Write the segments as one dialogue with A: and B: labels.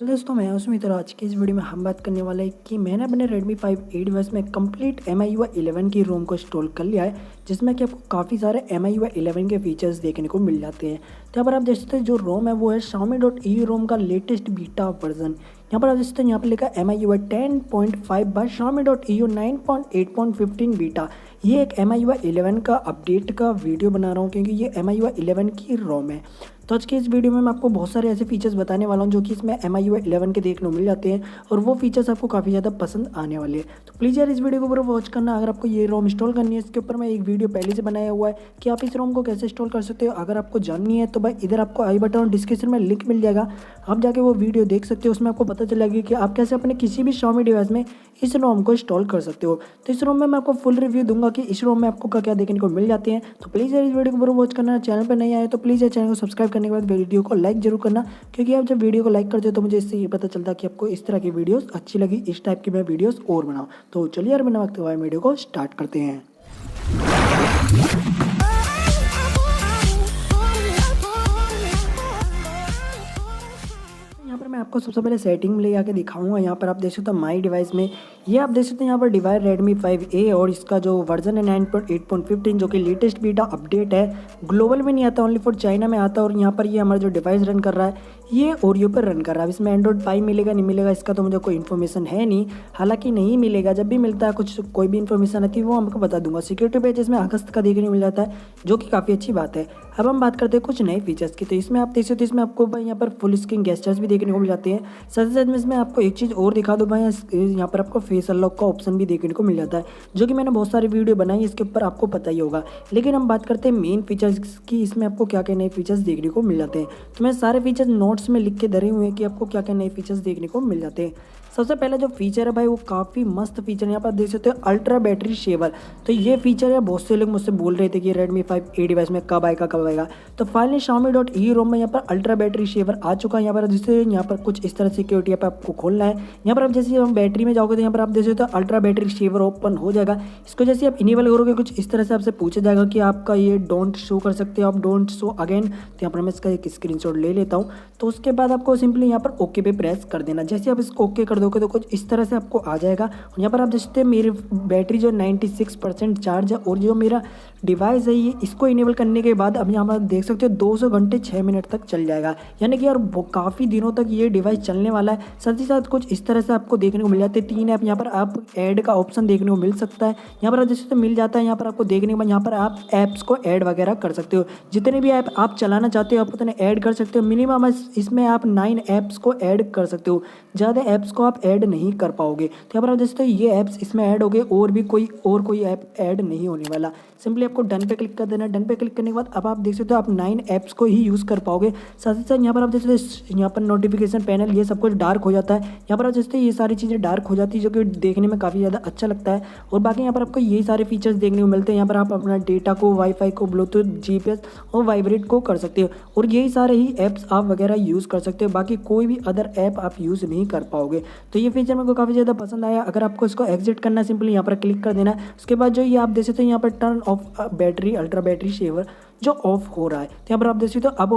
A: तो दोस्तों मैं हूं सुमित और आज की इस वीडियो में हम बात करने वाले हैं कि मैंने अपने Redmi 5A डिवाइस में कंप्लीट MIUI 11 की रोम को इंस्टॉल कर लिया है, जिसमें कि आपको काफ़ी सारे MIUI 11 के फीचर्स देखने को मिल जाते हैं। तो यहाँ पर आप देख सकते हैं जो रोम है वो है Xiaomi.EU रोम का लेटेस्ट बीटा वर्जन। यहाँ पर आप देख सकते हैं यहाँ पर लिखा MIUI 10.5 बाय Xiaomi.EU 9.8.15 बीटा। ये एक MIUI 11 का अपडेट का वीडियो बना रहा हूँ क्योंकि ये MIUI 11 की रोम है। तो आज की इस वीडियो में मैं आपको बहुत सारे ऐसे फीचर्स बताने वाला हूँ जो कि इसमें MIUI 11 के देखने को मिल जाते हैं और वो फीचर्स आपको काफ़ी ज़्यादा पसंद आने वाले हैं। तो प्लीज़ यार इस वीडियो को पूरा वॉच करना। अगर आपको ये रोम इंस्टॉल करनी है, इसके ऊपर मैं एक वीडियो पहले से बनाया हुआ है कि आप इस रोम को कैसे इंस्टॉल कर सकते हो। अगर आपको जाननी है तो भाई इधर आपको आई बटन और डिस्क्रिप्शन में लिंक मिल जाएगा, आप जाके वो वीडियो देख सकते हो। उसमें आपको पता चलेगा कि आप कैसे अपने किसी भी Xiaomi डिवाइस में इस रोम को इंस्टॉल कर सकते हो। तो इस रोम में मैं आपको फुल रिव्यू दूंगा कि इस रोम में आपको क्या देखने को मिल जाते हैं। तो प्लीज़ यार इस वीडियो को पूरा वॉच करना। चैनल पर नहीं आए तो प्लीज़ यार चैनल को सब्सक्राइब करने के बाद वीडियो को लाइक जरूर करना, क्योंकि आप जब वीडियो को लाइक करते हो तो मुझे इससे ये पता चलता है कि आपको इस तरह की वीडियोस अच्छी लगी, इस टाइप की मैं वीडियोस और बनाऊँ। तो चलिए यार बिना वक्त गवाए वीडियो को स्टार्ट करते हैं। यहाँ पर मैं आपको सबसे पहले सेटिंग में ले आके दिखाऊंगा। यहाँ पर आप देख सकते हो माई डिवाइस में ये आप देख सकते हैं यहाँ पर डिवाइस Redmi 5A और इसका जो वर्जन है 9.8.15 जो कि लेटेस्ट बीटा अपडेट है। ग्लोबल में नहीं आता, ओनली फॉर चाइना में आता है। और यहाँ पर ये हमारा जो डिवाइस रन कर रहा है ये ओरियो पर रन कर रहा है। इसमें एंड्रॉइड 5 मिलेगा नहीं मिलेगा इसका तो मुझे कोई इन्फॉर्मेशन है नहीं, हालांकि नहीं मिलेगा। जब भी मिलता है कुछ कोई भी इन्फॉर्मेशन आती है वो हमको बता दूंगा। सिक्योरिटी पैच इसमें अगस्त का देखने को मिल जाता है जो कि काफ़ी अच्छी बात है। अब हम बात करते हैं कुछ नए फीचर्स की। तो इसमें आप देख सकते हो इसमें आपको भाई यहाँ पर फुल स्क्रीन गेस्चर्स भी देखने को मिल जाते हैं। साथ ही साथ में इसमें आपको एक चीज़ और दिखा दो भाई, यहाँ पर आपको फेस अनलॉक का ऑप्शन भी देखने को मिल जाता है जो कि मैंने बहुत सारी वीडियो बनाई इसके ऊपर, आपको पता ही होगा। लेकिन हम बात करते हैं मेन फीचर्स की, इसमें आपको क्या क्या नए फीचर्स देखने को मिल जाते हैं। तो मैं सारे फीचर्स नोट्स में लिख के धरे हुए हैं कि आपको क्या क्या नए फीचर्स देखने को मिल जाते हैं। सबसे पहला जो फीचर है भाई वो काफ़ी मस्त फीचर है। यहाँ पर देख सकते हो अल्ट्रा बैटरी सेवर। तो ये फीचर है, बहुत से लोग मुझसे बोल रहे थे कि Redmi 5A डिवाइस में कब आएगा। तो फाइनली Xiaomi.EU रोम में यहाँ पर अल्ट्रा बैटरी सेवर आ चुका है। यहाँ पर जिससे यहाँ पर कुछ इस तरह सिक्योरिटी ऐप आपको खोलना है। यहाँ पर आप जैसे हम बैटरी में जाओगे तो यहाँ पर आप देख सकते हो अल्ट्रा बैटरी सेवर ओपन हो जाएगा। इसको जैसे आप इनेबल करोगे कुछ इस तरह से आपसे पूछा जाएगा कि आपका ये डोंट शो कर सकते हो, आप डोंट शो अगेन। तो यहाँ पर मैं इसका एक स्क्रीनशॉट ले लेता हूँ। तो उसके बाद आपको सिंपली यहाँ पर ओके पे प्रेस कर देना। जैसे आप इसको ओके कर दोगे तो कुछ इस तरह से आपको आ जाएगा। और यहाँ पर आप देखते हैं मेरी बैटरी जो 96% चार्ज है और जो मेरा डिवाइस है ये इसको इनेबल करने के बाद अब यहाँ पर देख सकते हो 200 घंटे 6 मिनट तक चल जाएगा। यानी कि यार काफ़ी दिनों तक ये डिवाइस चलने वाला है। साथ ही साथ कुछ इस तरह से आपको देखने को मिल जाते हैं 3 ऐप। यहाँ पर आप ऐड का ऑप्शन देखने को मिल सकता है। यहाँ पर जैसे तो मिल जाता है, यहाँ पर आपको देखने के बाद यहाँ पर आप ऐप्स को ऐड वगैरह कर सकते हो। जितने भी ऐप आप चलाना चाहते हो आप उतने ऐड कर सकते हो। मिनिमम इसमें आप 9 ऐप्स को ऐड कर सकते हो, ज़्यादा ऐप्स को आप ऐड नहीं कर पाओगे। तो यहाँ पर आप जैसे ये ऐप्स इसमें ऐड हो गए और भी कोई ऐप ऐड नहीं होने वाला। सिंपली आपको डन पे क्लिक कर देना। डन पे क्लिक करने के बाद अब आप देख सकते हो आप 9 ऐप्स को ही यूज़ कर पाओगे। साथ ही साथ यहाँ पर आप देख सकते हो यहाँ पर नोटिफिकेशन पैनल ये सब कुछ डार्क हो जाता है। यहाँ पर आप जैसे ये सारी चीज़ें डार्क हो जाती है जो कि देखने में काफ़ी ज़्यादा अच्छा लगता है। और बाकी यहाँ पर आपको यही सारे फीचर्स देखने को मिलते हैं। यहाँ पर आप अपना डेटा को, वाईफाई को, ब्लूटूथ, GPS और वाइब्रेट को कर सकते हो और यही सारे ही ऐप्स आप वगैरह यूज़ कर सकते हो। बाकी कोई भी अदर ऐप आप यूज़ नहीं कर पाओगे। तो ये फीचर मेरे को काफ़ी ज़्यादा पसंद आया। अगर आपको इसको एग्जिट करना है सिंपली यहाँ पर क्लिक कर देना है। उसके बाद जो ये आप देख सकते हो यहाँ पर turn off battery ultra battery saver जो ऑफ हो रहा है। तो यहाँ पर आप देख सकते हो अब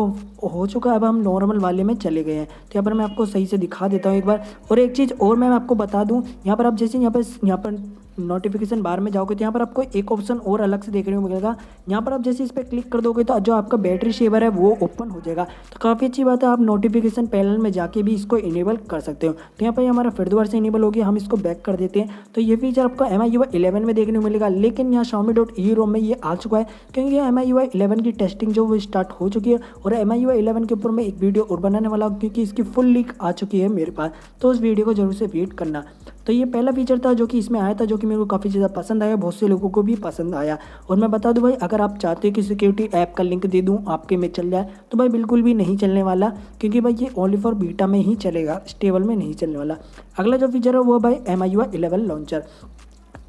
A: हो चुका है। अब हम नॉर्मल वाले में चले गए हैं। तो यहाँ पर मैं आपको सही से दिखा देता हूँ एक बार। और एक चीज़ और मैं आपको बता दूँ, यहाँ पर आप जैसे यहाँ पर नोटिफिकेशन बार में जाओगे तो यहाँ पर आपको एक ऑप्शन और अलग से देखने को मिलेगा। यहाँ पर आप जैसे इस पर क्लिक कर दोगे तो जो आपका बैटरी सेवर है वो ओपन हो जाएगा। तो काफ़ी अच्छी बात है, आप नोटिफिकेशन पैनल में जाके भी इसको इनेबल कर सकते हो। तो यहाँ पर हमारा फिर दोबारा से इनेबल हो गया, हम इसको बैक कर देते हैं। तो ये फीचर आपको MIUI 11 में देखने को मिलेगा, लेकिन यहाँ Xiaomi.EU रोम में ये आ चुका है क्योंकि ये MIUI 11 की टेस्टिंग जो वो स्टार्ट हो चुकी है। और MIUI 11 के ऊपर मैं एक वीडियो और बनाने वाला हूँ क्योंकि इसकी फुल लीक आ चुकी है मेरे पास। तो उस वीडियो को जरूर से वेट करना। तो ये पहला फीचर था जो कि इसमें आया था, जो कि मेरे को काफ़ी ज़्यादा पसंद आया, बहुत से लोगों को भी पसंद आया। और मैं बता दूं भाई, अगर आप चाहते हो कि सिक्योरिटी ऐप का लिंक दे दूं आपके में चल जाए तो भाई बिल्कुल भी नहीं चलने वाला, क्योंकि भाई ये ओनली फॉर बीटा में ही चलेगा, स्टेबल में नहीं चलने वाला। अगला जो फीचर है वो भाई MIUI 11 लॉन्चर।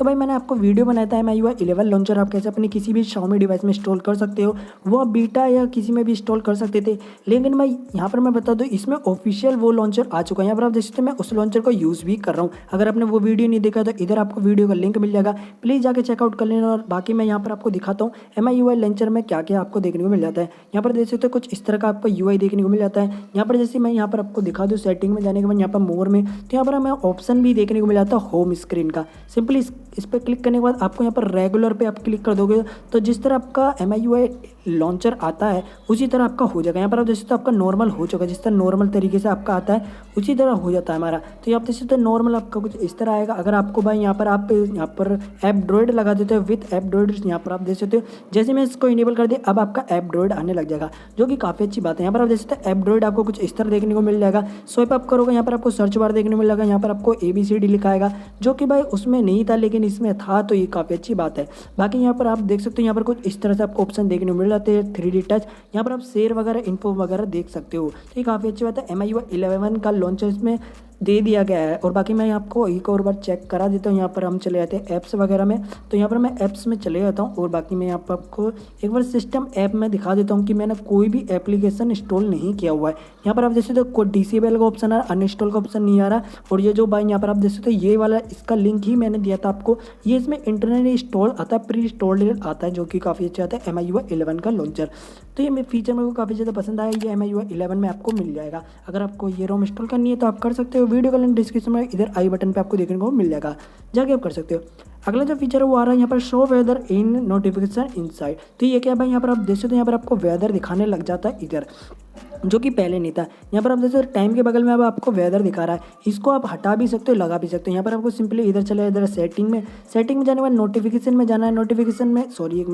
A: तो भाई मैंने आपको वीडियो बनाया था MIUI 11 लॉन्चर आप कैसे अपनी किसी भी Xiaomi डिवाइस में इंस्टॉल कर सकते हो, वो आप बीटा या किसी में भी इंस्टॉल कर सकते थे। लेकिन भाई यहाँ पर मैं बता दूँ इसमें ऑफिशियल वो लॉन्चर आ चुका है। यहाँ पर आप देख सकते हो मैं उस लॉन्चर को यूज़ भी कर रहा हूँ। अगर आपने वो वीडियो नहीं देखा तो इधर आपको वीडियो का लिंक मिल जाएगा, प्लीज़ जाके चेकआउट कर लेना। और बाकी मैं यहाँ पर आपको दिखाता हूँ MIUI लॉन्चर में क्या क्या आपको देखने को मिल जाता है। यहाँ पर देख सकते हो कुछ इस तरह का आपको UI देखने को मिल जाता है। यहाँ पर जैसे मैं यहाँ पर आपको दिखा दूँ सेटिंग में जाने के बाद यहाँ पर मोर में, तो यहाँ पर हमें ऑप्शन भी देखने को मिल जाता है होम स्क्रीन का। सिंपली इस पर क्लिक करने के बाद आपको यहाँ पर रेगुलर पे आप क्लिक कर दोगे तो जिस तरह आपका MIUI लॉन्चर आता है उसी तरह आपका हो जाएगा। यहाँ पर आप जैसे तो आपका नॉर्मल हो चुका है, जिस तरह नॉर्मल तरीके से आपका आता है उसी तरह हो जाता है हमारा। तो यहाँ पर जैसे तो नॉर्मल आपका कुछ इस तरह आएगा। अगर आपको भाई यहाँ पर आप यहाँ पर एंड्रॉइड लगा देते हो विथ एंड्रॉइड, यहाँ पर आप देख सकते हो जैसे मैं इसको इनेबल कर दिया अब आपका एंड्रॉइड आने लग जाएगा, जो कि काफ़ी अच्छी बात है। यहाँ पर आप देख सकते हो एंड्रॉइड आपको कुछ इस तरह देखने को मिल जाएगा। स्वाइप अप करोगे यहाँ पर आपको सर्च बार देखने को मिल जाएगा। यहाँ पर आपको ABCD लिखा आएगा, जो कि भाई उसमें नहीं था लेकिन इसमें था, तो ये काफ़ी अच्छी बात है। बाकी यहाँ पर आप देख सकते हो यहाँ पर कुछ इस तरह से आपको ऑप्शन देखने को मिल जाते हैं 3D टच। यहाँ पर आप शेयर वगैरह इन्फो वगैरह देख सकते हो, तो ये काफ़ी अच्छी बात है। MIUI 11 का लॉन्चर इसमें दे दिया गया है। और बाकी मैं आपको एक और बार चेक करा देता हूँ। यहाँ पर हम चले जाते हैं ऐप्स वगैरह में, तो यहाँ पर मैं ऐप्स में चले जाता हूँ और बाकी मैं यहाँ पर आपको एक बार सिस्टम ऐप में दिखा देता हूँ कि मैंने कोई भी एप्लीकेशन इंस्टॉल नहीं किया हुआ है। यहाँ पर आप देख सकते हो कोई डिसेबल का ऑप्शन आ रहा, अनइंस्टॉल का ऑप्शन नहीं आ रहा। और ये जो भाई यहाँ पर आप देख सकते हो ये वाला इसका लिंक ही मैंने दिया था आपको, ये इसमें इंटरनली इंस्टॉल आता है, प्री इंस्टॉल्ड आता है, जो कि काफ़ी अच्छा आता है MIUI 11 का लॉन्चर। तो ये फीचर मेरे को काफ़ी ज़्यादा पसंद आया। ये MIUI 11 में आपको मिल जाएगा। अगर आपको ये रोम इंस्टॉल करनी है तो आप कर सकते हो, वीडियो का लिंक डिस्क्रिप्शन में इधर आई बटन पे आपको देखने को मिल जाएगा, जाके आप कर सकते हो। अगला जो फीचर है वो आ रहा है यहाँ पर show weather in notification inside. तो ये क्या भाई यहाँ पर आप देख सकते हो यहाँ पर आपको वेदर दिखाने लग जाता है इधर, जो कि पहले नहीं था। यहाँ पर आप देखो टाइम के बगल में अब आपको वेदर दिखा रहा है, इसको आप हटा भी सकते हो लगा भी सकते हो। यहाँ पर आपको सिंपली इधर चले इधर सेटिंग में जाने के बाद नोटिफिकेशन में जाना है। नोटिफिकेशन में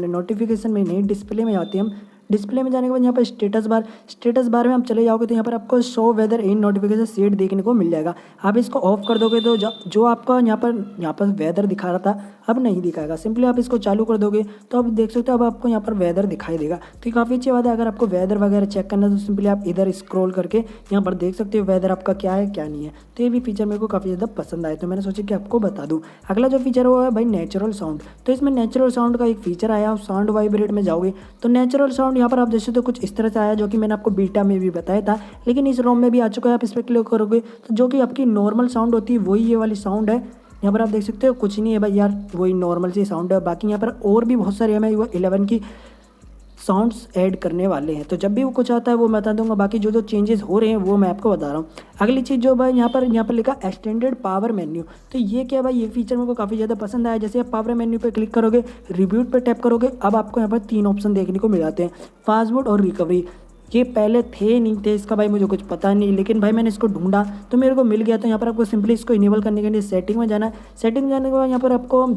A: नोटिफिकेशन में नहीं डिस्प्ले में आते हैं हम। डिस्प्ले में जाने के बाद यहाँ पर स्टेटस बार में आप चले जाओगे तो यहाँ पर आपको show weather in notification set देखने को मिल जाएगा। आप इसको ऑफ कर दोगे तो जो आपका यहाँ पर वेदर दिखा रहा था अब नहीं दिखाएगा। सिंपली आप इसको चालू कर दोगे तो आप देख सकते हो अब आपको यहाँ पर वेदर दिखाई देगा। तो काफ़ी अच्छी बात है। अगर आपको वेदर वगैरह चेक करना है तो सिंपली आप इधर स्क्रॉल करके यहाँ पर देख सकते हो वेदर आपका क्या है क्या नहीं है। तो ये भी फीचर मेरे को काफ़ी ज़्यादा पसंद आया, तो मैंने सोचा कि आपको बता दूँ। अगला जो फीचर वो है भाई नेचुरल साउंड। तो इसमें नेचुरल साउंड का एक फीचर आया, आप साउंड वाइब्रेट में जाओगे तो नेचुरल साउंड यहाँ पर आप जैसे तो कुछ इस तरह से आया, जो कि मैंने आपको बीटा में भी बताया था, लेकिन इस रोम में भी आ चुका है। आप इस पर क्लिक करोगे तो जो कि आपकी नॉर्मल साउंड होती है वही ये वाली साउंड है। यहाँ पर आप देख सकते हो कुछ नहीं है भाई यार, वही नॉर्मल सी साउंड है। बाकी यहाँ पर और भी बहुत सारे MIUI 11 की साउंड्स ऐड करने वाले हैं, तो जब भी वो कुछ आता है वो मैं बता दूंगा। बाकी जो चेंजेस हो रहे हैं वो मैं आपको बता रहा हूँ। अगली चीज़ जो भाई यहाँ पर लिखा एक्सटेंडेड पावर मेन्यू। तो ये क्या भाई, ये फीचर मेरे को काफ़ी ज़्यादा पसंद आया। जैसे आप पावर मेन्यू पे क्लिक करोगे, रिव्यूट पे टैप करोगे, अब आपको यहाँ पर 3 ऑप्शन देखने को मिल जाते हैं, फास्ट बोर्ड और रिकवरी। ये पहले थे नहीं थे, इसका भाई मुझे कुछ पता नहीं, लेकिन भाई मैंने इसको ढूंढा तो मेरे को मिल गया। तो यहाँ पर आपको सिंपली इसको इनेबल करने के लिए सेटिंग में जाना है। सेटिंग में जाने के बाद यहाँ पर आपको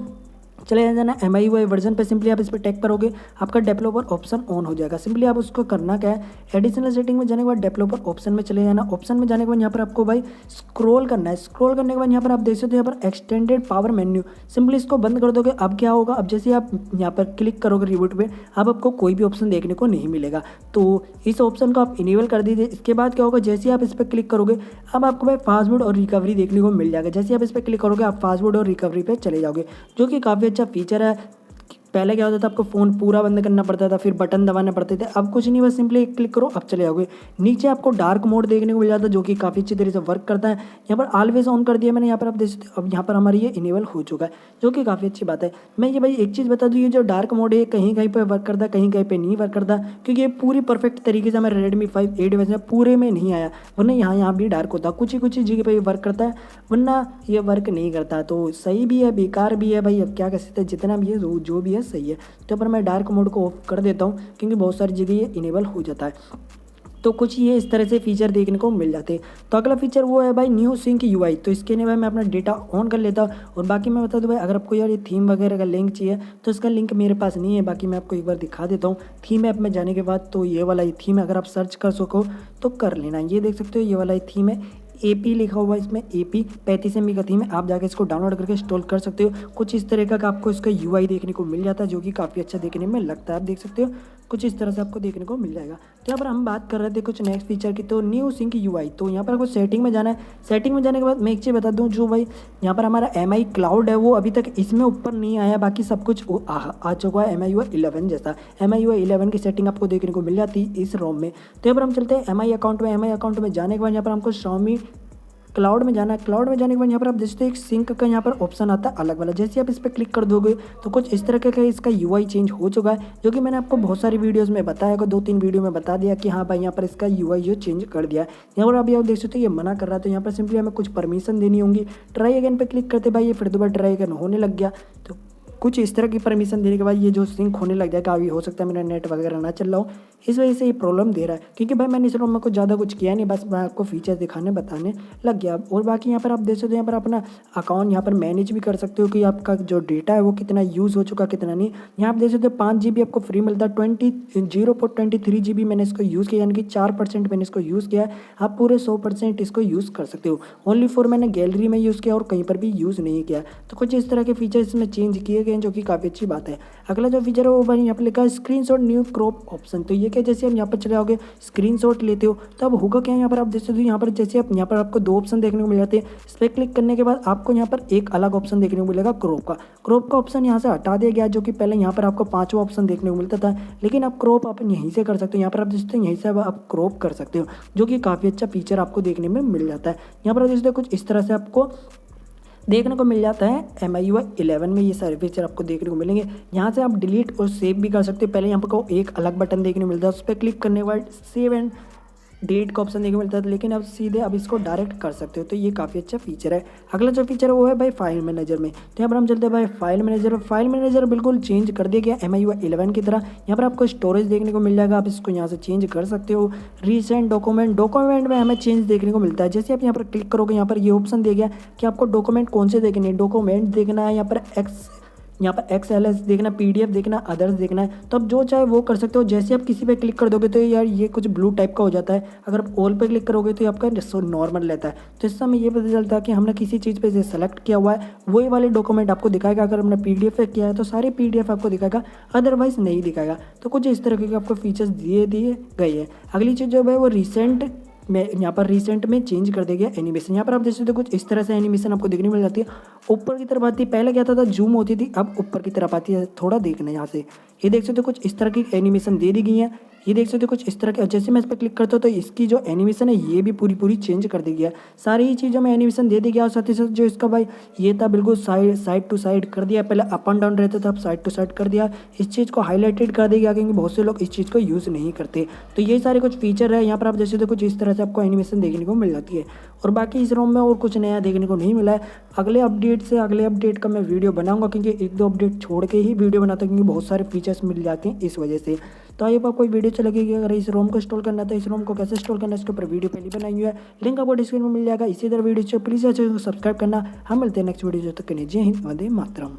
A: चले जाना MIUI वर्जन पे। सिंपली आप इस पर टैप करोगे, आपका डेवलपर ऑप्शन ऑन हो जाएगा। सिंपली आप उसको करना क्या है, एडिशनल सेटिंग में जाने के बाद डेवलपर ऑप्शन में चले जाना। ऑप्शन में जाने के बाद यहाँ पर आपको भाई स्क्रॉल करना है। स्क्रॉल करने के बाद यहाँ पर आप देख सकते हो यहाँ पर एक्सटेंडेड पावर मेन्यू, सिंपली इसको बंद कर दोगे। अब क्या होगा, अब जैसे आप यहाँ पर क्लिक करोगे रिबूट पे, अब आपको कोई भी ऑप्शन देखने को नहीं मिलेगा। तो इस ऑप्शन को आप इनेबल कर दीजिए। इसके बाद क्या होगा, जैसे आप इस पर क्लिक करोगे अब आपको भाई फास्ट बोर्ड और रिकवरी देखने को मिल जाएगा। जैसे आप इस पर क्लिक करोगे आप फास्ट बोर्ड और रिकवरी पे चले जाओगे, जो कि काफ़ी अच्छा फीचर है। पहले क्या होता था, आपको फ़ोन पूरा बंद करना पड़ता था, फिर बटन दबाने पड़ते थे। अब कुछ नहीं, बस सिंपली क्लिक करो अब चले जाओगे। नीचे आपको डार्क मोड देखने को मिल जाता है, जो कि काफ़ी अच्छी तरीके से वर्क करता है। यहाँ पर ऑलवेज ऑन कर दिया मैंने, यहाँ पर आप देख सकते हो अब यहाँ पर हमारी ये इनेबल हो चुका है, जो कि काफ़ी अच्छी बात है। मैं ये भाई एक चीज़ बता दूँ, ये जो डार्क मोड है कहीं कहीं पर वर्क करता है, कहीं कहीं पर नहीं वर्क करता, क्योंकि ये पूरी परफेक्ट तरीके से हमारे Redmi 5A डिवाइस में पूरे में नहीं आया, वरना यहाँ भी डार्क होता, कुछ ही जगह पर वर्क करता है, वरना ये वर्क नहीं करता। तो सही भी है बेकार भी है भाई, अब क्या कर सकते हैं, जितना भी है जो भी है सही है। तो पर मैं डार्क मोड को ऑफ कर देता हूँ, क्योंकि बहुत सारी जगह ये इनेबल हो जाता है। तो कुछ ये इस तरह से फीचर देखने को मिल जाते हैं। तो अगला फीचर वो है भाई न्यू सिंक UI। तो इसके लिए भाई मैं अपना डेटा ऑन कर लेता हूँ। और बाकी मैं बता दूँ भाई, अगर आपको यार ये थीम वगैरह का लिंक चाहिए तो इसका लिंक मेरे पास नहीं है। बाकी मैं आपको एक बार दिखा देता हूँ थीम ऐप में जाने के बाद। तो ये वाला थीम है, अगर आप सर्च कर सको तो कर लेना। ये देख सकते हो ये वाला थीम है, AP लिखा हुआ है इसमें, AP 35 MB का थीम है। आप जाके इसको डाउनलोड करके इंस्टॉल कर सकते हो। कुछ इस तरह का आपको इसका UI देखने को मिल जाता है, जो कि काफ़ी अच्छा देखने में लगता है, आप देख सकते हो। कुछ इस तरह से आपको देखने को मिल जाएगा। तो यहाँ पर हम बात कर रहे थे कुछ नेक्स्ट फीचर की, तो न्यू सिंक यूआई। तो यहाँ पर आपको सेटिंग में जाना है। सेटिंग में जाने के बाद मैं एक चीज़ बता दूँ, जो भाई यहाँ पर हमारा MI क्लाउड है वो अभी तक इसमें ऊपर नहीं आया, बाकी सब कुछ आ चुका है MIUI 11 जैसा। MIUI 11 की सेटिंग आपको देखने को मिल जाती है इस रोम में। तो यहाँ पर हम चलते हैं MI अकाउंट में। MI अकाउंट में जाने के बाद यहाँ पर हमको Xiaomi क्लाउड में जाना है। क्लाउड में जाने के बाद यहाँ पर आप देखते हैं एक सिंक का यहाँ पर ऑप्शन आता है अलग वाला। जैसे आप इस पर क्लिक कर दोगे तो कुछ इस तरह का इसका यूआई चेंज हो चुका है, जो कि मैंने आपको बहुत सारी वीडियोस में बताया होगा, 2-3 वीडियो में बता दिया कि हाँ भाई यहाँ पर इसका यूआई जो चेंज कर दिया है। यहाँ पर अभी आप देख सकते हो ये मना कर रहा है, तो यहाँ पर सिंपली हमें कुछ परमिशन देनी होंगी। ट्राई अगेन पे क्लिक करते भाई, ये फिर दोबारा ट्राई अगेन होने लग गया। तो कुछ इस तरह की परमिशन देने के बाद ये जो सिंक होने लग जाएगा। अभी हो सकता है मेरा नेट वगैरह ना चल रहा हो, इस वजह से ये प्रॉब्लम दे रहा है, क्योंकि भाई मैंने इस रोम में कुछ ज़्यादा कुछ किया नहीं, बस मैं आपको फीचर्स दिखाने बताने लग गया। और बाकी यहाँ पर आप देख सकते हो, यहाँ पर अपना अकाउंट यहाँ पर मैनेज भी कर सकते हो कि आपका जो डेटा है वो कितना यूज़ हो चुका कितना नहीं। यहाँ आप देख सकते हो 5 GB आपको फ्री मिलता है। 0.23 GB मैंने इसको यूज़ किया, यानी कि 4% मैंने इसको यूज़ किया है। आप पूरे 100% इसको यूज़ कर सकते हो। ओनली फॉर मैंने गैलरी में यूज़ किया और कहीं पर भी यूज़ नहीं किया। तो कुछ इस तरह के फीचर्स इसमें चेंज किए गए हैं, जो कि काफ़ी अच्छी बात है। अगला जो फीचर है वो भाई यहाँ पर लिखा है स्क्रीनशॉट न्यू क्रॉप ऑप्शन। तो ये क्या, जैसे हम यहाँ पर चले आओगे स्क्रीनशॉट लेते हो तो अब होगा क्या, यहाँ पर आप देख सकते हो यहाँ पर जैसे आप यहाँ पर आपको 2 ऑप्शन देखने को मिल जाते हैं। इस पर क्लिक करने के बाद आपको यहाँ पर एक अलग ऑप्शन देखने को मिलेगा क्रॉप का। क्रॉप का ऑप्शन यहाँ से हटा दिया गया, जो कि पहले यहाँ पर आपको 5वां ऑप्शन देखने को मिलता था, लेकिन आप क्रॉप आप यहीं से कर सकते हो। यहाँ पर आप देख सकते हो यहीं से आप क्रॉप कर सकते हो, जो कि काफ़ी अच्छा फीचर आपको देखने में मिल जाता है। यहाँ पर आप देख सकते हो कुछ इस तरह से आपको देखने को मिल जाता है। MIUI 11 में ये सारे फीचर आपको देखने को मिलेंगे। यहाँ से आप डिलीट और सेव भी कर सकते हो। पहले यहाँ पर को एक अलग बटन देखने को मिलता है, उस पर क्लिक करने के बाद सेव एंड डिलीट का ऑप्शन देखने को मिलता है, लेकिन अब सीधे अब इसको डायरेक्ट कर सकते हो। तो ये काफ़ी अच्छा फीचर है। अगला जो फीचर है वो है भाई फाइल मैनेजर में। तो यहाँ पर हम चलते हैं भाई फाइल मैनेजर। फाइल मैनेजर बिल्कुल चेंज कर दिया गया MIUI 11 की तरह। यहाँ पर आपको स्टोरेज देखने को मिल जाएगा, आप इसको यहाँ से चेंज कर सकते हो। रीसेंट डॉक्यूमेंट में हमें चेंज देखने को मिलता है। जैसे आप यहाँ पर क्लिक करोगे, यहाँ पर ये ऑप्शन दे गया कि आपको डॉक्यूमेंट कौन से देखने हैं। डॉक्यूमेंट देखना है, यहाँ पर XLS देखना, PDF देखना, अदर्स देखना है। तो आप जो चाहे वो कर सकते हो। जैसे आप किसी पे क्लिक कर दोगे तो यार ये कुछ ब्लू टाइप का हो जाता है। अगर आप ऑल पे क्लिक करोगे तो ये आपका नॉर्मल रहता है। तो इससे हमें ये पता चलता है कि हमने किसी चीज़ पे सेलेक्ट किया हुआ है, वही वाले डॉक्यूमेंट आपको दिखाएगा। अगर हमने PDF पे किया है तो सारे PDF आपको दिखाएगा, अदरवाइज नहीं दिखाएगा। तो कुछ इस तरह के आपको फीचर्स दिए गए हैं। अगली चीज़ जो है वो रिसेंट में चेंज कर दिया गया एनिमेशन। यहाँ पर आप देख सकते हो कुछ इस तरह से एनिमेशन आपको देखने को मिल जाती है। ऊपर की तरफ आती है, पहले क्या था जूम होती थी, अब ऊपर की तरफ आती है। थोड़ा देखना यहाँ से, ये देख सकते हो कुछ इस तरह की एनिमेशन दे दी गई है। ये देख सकते हो कुछ इस तरह के। जैसे मैं इस पर क्लिक करता हूँ तो इसकी जो एनिमेशन है ये भी पूरी चेंज कर दी गया। सारी ही चीज़ों में एनिमेशन दे दी गया। और साथ ही साथ जो इसका भाई ये था बिल्कुल साइड टू साइड कर दिया। पहले अप एंड डाउन रहता था, अब साइड टू साइड कर दिया। इस चीज़ को हाईलाइटेड कर दिया गया, क्योंकि बहुत से लोग इस चीज़ को यूज़ नहीं करते। तो ये सारे कुछ फीचर है। यहाँ पर आप जैसे तो कुछ इस तरह से आपको एनिमेशन देखने को मिल जाती है। और बाकी इस रोम में और कुछ नया देखने को नहीं मिला है। अगले अपडेट का मैं वीडियो बनाऊंगा, क्योंकि 1-2 अपडेट छोड़ के ही वीडियो बनाता हूँ, क्योंकि बहुत सारे फीचर्स मिल जाते हैं इस वजह से। तो आइए आपको वीडियो अच्छी लगेगी। अगर इस रोम को इंस्टॉल करना है तो इस रोम को कैसे इंस्टॉल करना है इसके ऊपर वीडियो पहले बनाई हुई है, लिंक आपको डिस्क्रिप्शन में मिल जाएगा। इसी तरह वीडियो प्लीज़ सब्सक्राइब करना। हम मिलते हैं नेक्स्ट वीडियो, जब तक के लिए जय हिंद, वंदे मातरम।